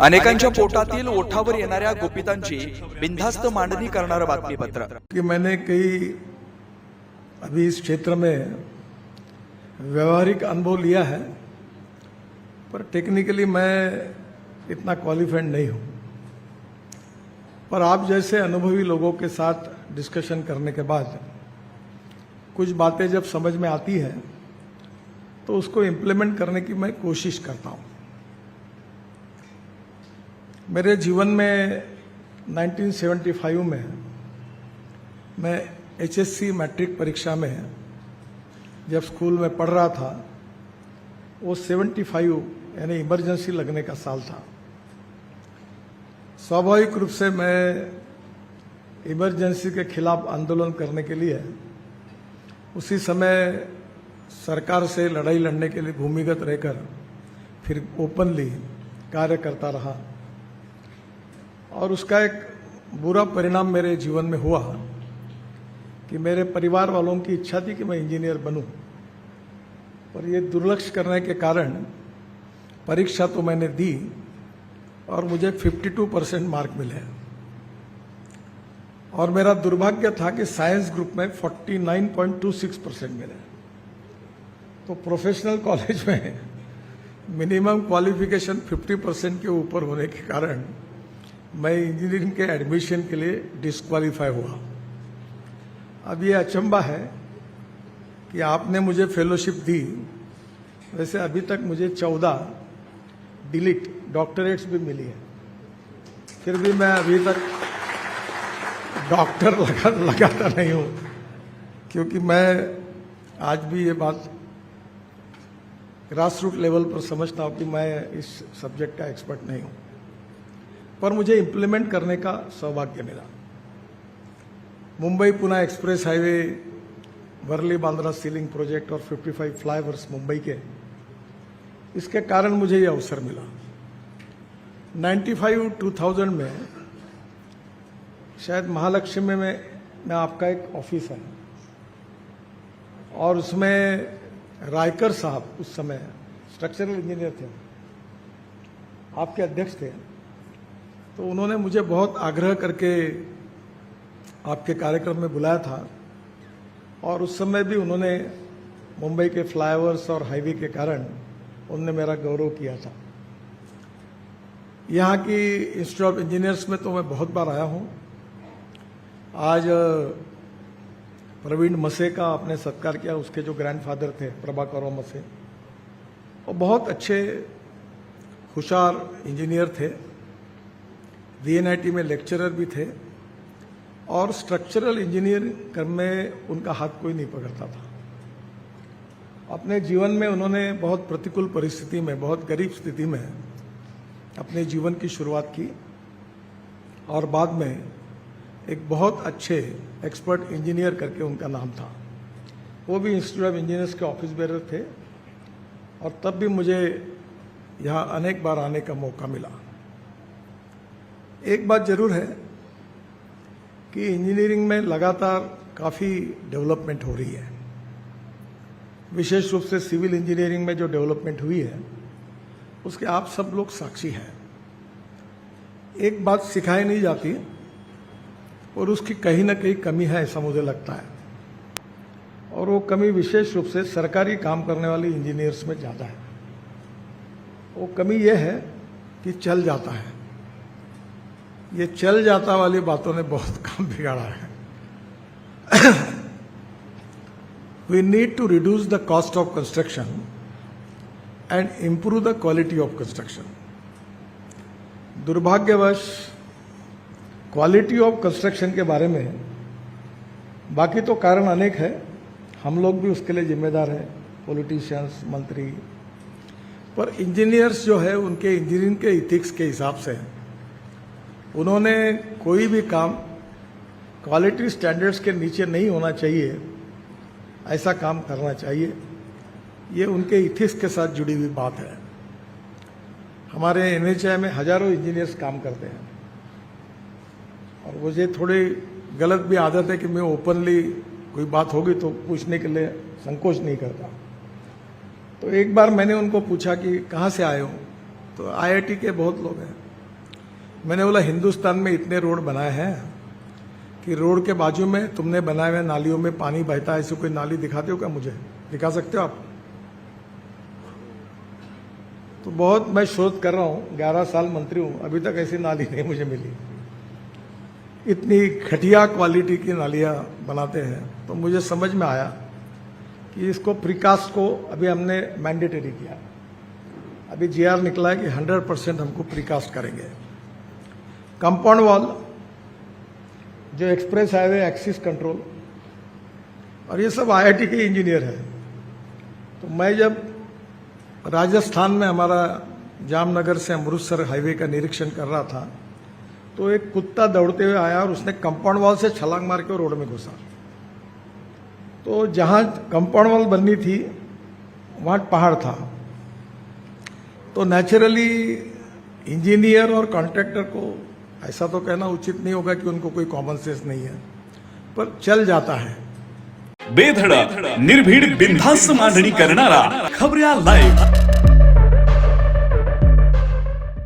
अनेकांच्या पोटातील ओठावर येणाऱ्या गुपितांची बिनधास्त मांडणी करणारं बातमीपत्र। कि मैंने कई अभी इस क्षेत्र में व्यवहारिक अनुभव लिया है, पर टेक्निकली मैं इतना क्वालिफाइड नहीं हूं। पर आप जैसे अनुभवी लोगों के साथ डिस्कशन करने के बाद कुछ बातें जब समझ में आती है तो उसको इम्प्लीमेंट करने की मैं कोशिश करता हूं। मेरे जीवन में 1975 में मैं HSC मैट्रिक परीक्षा में जब स्कूल में पढ़ रहा था, वो 75 यानी इमरजेंसी लगने का साल था। स्वाभाविक रूप से मैं इमरजेंसी के खिलाफ आंदोलन करने के लिए उसी समय सरकार से लड़ाई लड़ने के लिए भूमिगत रहकर फिर ओपनली कार्य करता रहा, और उसका एक बुरा परिणाम मेरे जीवन में हुआ कि मेरे परिवार वालों की इच्छा थी कि मैं इंजीनियर बनूं, पर ये दुर्लक्ष्य करने के कारण परीक्षा तो मैंने दी और मुझे 52% मार्क मिले, और मेरा दुर्भाग्य था कि साइंस ग्रुप में 49.26% मिले। तो प्रोफेशनल कॉलेज में मिनिमम क्वालिफिकेशन 50% के ऊपर होने के कारण मैं इंजीनियरिंग के एडमिशन के लिए डिस्क्वालीफाई हुआ। अब ये अचंबा है कि आपने मुझे फेलोशिप दी, वैसे अभी तक मुझे 14 डिलीट डॉक्टरेट्स भी मिली है, फिर भी मैं अभी तक डॉक्टर लगाता नहीं हूँ, क्योंकि मैं आज भी ये बात ग्रास रूट लेवल पर समझता हूँ कि मैं इस सब्जेक्ट का एक्सपर्ट नहीं हूँ। पर मुझे इम्प्लीमेंट करने का सौभाग्य मिला। Mumbai Pune express highway, Worli Bandra sea link project और 55 फ्लाईओवर्स मुंबई के, इसके कारण मुझे ये अवसर मिला। 95-2000 में शायद महालक्ष्मी में आपका एक ऑफिस है, और उसमें रायकर साहब उस समय स्ट्रक्चरल इंजीनियर थे, आपके अध्यक्ष थे। तो उन्होंने मुझे बहुत आग्रह करके आपके कार्यक्रम में बुलाया था, और उस समय भी उन्होंने मुंबई के फ्लाईओवर्स और हाईवे के कारण उन्होंने मेरा गौरव किया था। यहाँ की इंस्टीट्यूट ऑफ इंजीनियर्स में तो मैं बहुत बार आया हूँ। आज प्रवीण मसे का आपने सत्कार किया, उसके जो ग्रैंडफादर थे प्रभाकर मसे, वो बहुत अच्छे होशियार इंजीनियर थे, VNIT में लेक्चरर भी थे, और स्ट्रक्चरल इंजीनियर में उनका हाथ कोई नहीं पकड़ता था। अपने जीवन में उन्होंने बहुत प्रतिकूल परिस्थिति में, बहुत गरीब स्थिति में अपने जीवन की शुरुआत की, और बाद में एक बहुत अच्छे एक्सपर्ट इंजीनियर करके उनका नाम था। वो भी इंस्टीट्यूट ऑफ इंजीनियर्स के ऑफिस बेरर थे, और तब भी मुझे यहाँ अनेक बार आने का मौका मिला। एक बात जरूर है कि इंजीनियरिंग में लगातार काफ़ी डेवलपमेंट हो रही है। विशेष रूप से सिविल इंजीनियरिंग में जो डेवलपमेंट हुई है उसके आप सब लोग साक्षी हैं। एक बात सिखाई नहीं जाती, और उसकी कहीं ना कहीं कमी है, ऐसा मुझे लगता है, और वो कमी विशेष रूप से सरकारी काम करने वाले इंजीनियर्स में ज़्यादा है। वो कमी ये है कि चल जाता है। ये चल जाता वाली बातों ने बहुत काम बिगाड़ा है। We need to reduce the cost of construction and improve the quality of construction. दुर्भाग्यवश क्वालिटी ऑफ कंस्ट्रक्शन के बारे में, बाकी तो कारण अनेक है, हम लोग भी उसके लिए जिम्मेदार हैं, पॉलिटिशियंस, मंत्री, पर इंजीनियर्स जो है उनके इंजीनियरिंग के इथिक्स के हिसाब से उन्होंने कोई भी काम क्वालिटी स्टैंडर्ड्स के नीचे नहीं होना चाहिए, ऐसा काम करना चाहिए। ये उनके इथिक्स के साथ जुड़ी हुई बात है। हमारे NHAI में हजारों इंजीनियर्स काम करते हैं, और मुझे थोड़ी गलत भी आदत है कि मैं ओपनली कोई बात होगी तो पूछने के लिए संकोच नहीं करता। तो एक बार मैंने उनको पूछा कि कहाँ से आए हो, तो IIT के बहुत लोग हैं, मैंने बोला हिंदुस्तान में इतने रोड बनाए हैं कि रोड के बाजू में तुमने बनाए हुए नालियों में पानी बहता है, ऐसी कोई नाली दिखाते हो क्या? मुझे दिखा सकते हो आप? तो बहुत मैं शोध कर रहा हूँ, 11 साल मंत्री हूँ, अभी तक ऐसी नाली नहीं मुझे मिली। इतनी घटिया क्वालिटी की नालियाँ बनाते हैं। तो मुझे समझ में आया कि इसको प्रीकास्ट को अभी हमने मैंडेटरी किया। अभी जीआर निकला है कि 100% हमको प्रीकास्ट करेंगे। कंपाउंड वॉल, जो एक्सप्रेस हाईवे एक्सिस कंट्रोल, और ये सब आईआईटी के इंजीनियर हैं। तो मैं जब राजस्थान में हमारा जामनगर से अमृतसर हाईवे का निरीक्षण कर रहा था, तो एक कुत्ता दौड़ते हुए आया और उसने कंपाउंड वॉल से छलांग मार के रोड में घुसा। तो जहां कंपाउंड वॉल बननी थी वहां पहाड़ था। तो नेचुरली इंजीनियर और कॉन्ट्रैक्टर को ऐसा तो कहना उचित नहीं होगा कि उनको कोई कॉमन सेंस नहीं है, पर चल जाता है। बेधडक निर्भीड बिनधास्त मांडणी करणारा खबऱ्या लाईव्ह।